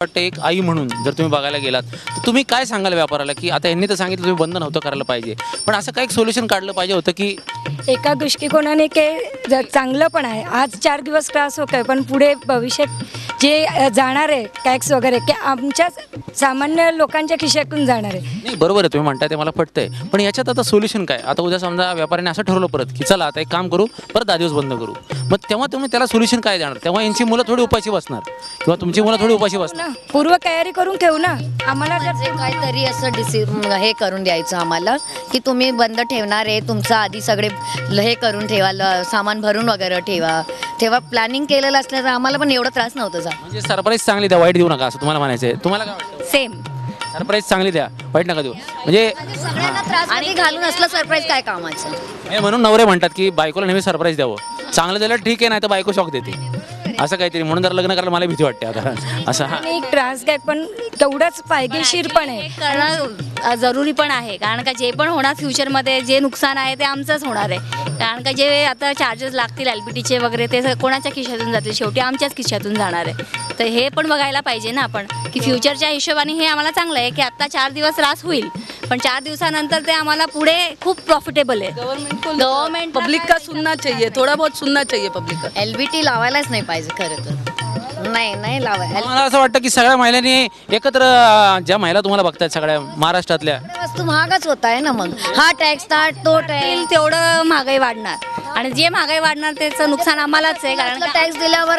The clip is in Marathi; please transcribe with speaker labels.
Speaker 1: वाटतं एक आई म्हणून जर तुम्ही बघायला गेलात तर तुम्ही काय सांगाल व्यापाराला की आता यांनी तर सांगितलं तुम्ही बंद नव्हतं करायला पाहिजे, पण असं काही सोल्युशन काढलं पाहिजे होतं की
Speaker 2: एका दृष्टिकोनाने के चांगलं पण आहे. आज 4 दिवस त्रास होतोय, पण पुढे भविष्यात जे जाणार आहे टॅक्स वगैरे की आमच्या सामान्य लोकांच्या खिशातून जाणार आहे.
Speaker 1: नाही बरोबर आहे, तुम्ही म्हणताय ते मला पटतंय, पण याच्यात आता सोल्युशन काय? आता उद्या समजा व्यापाऱ्याने असं ठरवलं परत की चला आता एक काम करू, परत 10 दिवस बंद करू, मग तेव्हा तुम्ही त्याला सोल्युशन काय देणार? तेव्हा यांची मुलं थोडी उपाशी बसणार किंवा तुमची मुलं थोडी उपाशी बसणार.
Speaker 2: पूर्व तयारी करून ठेवू ना. आम्हाला
Speaker 3: म्हणजे काहीतरी असं हे करून द्यायचं आम्हाला की तुम्ही बंद ठेवणार आहे, तुमचं आधी सगळे हे करून ठेवा, सामान भरून वगैरे ठेवा. तेव्हा प्लॅनिंग केलेलं असलं तर आम्हाला पण एवढा त्रास नव्हता झाला.
Speaker 1: म्हणजे सरप्राईज चांगली द्या, वाईट देऊ नका असं तुम्हाला म्हणायचं आहे. तुम्हाला काय वाटतं?
Speaker 2: सेम
Speaker 1: सरप्राईज चांगली द्या, वाईट नका देऊ. म्हणजे
Speaker 3: सगळ्यांना त्रास आणि घालून असलं सरप्राईज काय कामाचं.
Speaker 1: हे म्हणून नवरे म्हणतात की बायकोला नेहमी सरप्राईज द्यावं. चांगलं दिलं ठीक आहे, नाही तर बायको शॉक देते असं काहीतरी. म्हणून जर लग्न करायला मला भीती वाटते आता असं. हा
Speaker 2: आणि एक त्रासदायक पण तेवढंच फायदेशीर पण आहे.
Speaker 4: करणं जरुरी पण आहे, कारण का जे पण होणार फ्युचरमध्ये जे नुकसान आहे ते आमचंच होणार आहे. कारण का जे आता चार्जेस लागतील LPTचे वगैरे ते कोणाच्या खिशातून जातील? शेवटी आमच्याच खिशातून जाणार आहे. तर हे पण बघायला पाहिजे ना आपण की फ्युचरच्या हिशोबाने हे आम्हाला चांगलं आहे की आत्ता 4 दिवस त्रास होईल, पण 4 दिवसानंतर ते आम्हाला पुढे खूप प्रॉफिटेबल आहे. गव्हर्नमेंट
Speaker 5: पब्लिक का सुनना चाहिए, थोड़ा बहुत सुनना चाहिए पब्लिक का.
Speaker 3: LBT लावायलाच नाही पाहिजे खरं तर. नाही लावायला.
Speaker 1: मला असं वाटतं की सगळ्या महिलांनी एकत्र ज्या महिला तुम्हाला बघतायत सगळ्या महाराष्ट्रातल्या,
Speaker 3: वस्तू महागच होत आहे ना, मग हा टॅक्स तो टॅक्स.
Speaker 4: तेवढं महागाई वाढणार आणि जे महागाई वाढणार त्याचं नुकसान आम्हालाच आहे, कारण का
Speaker 3: टॅक्स दिल्यावर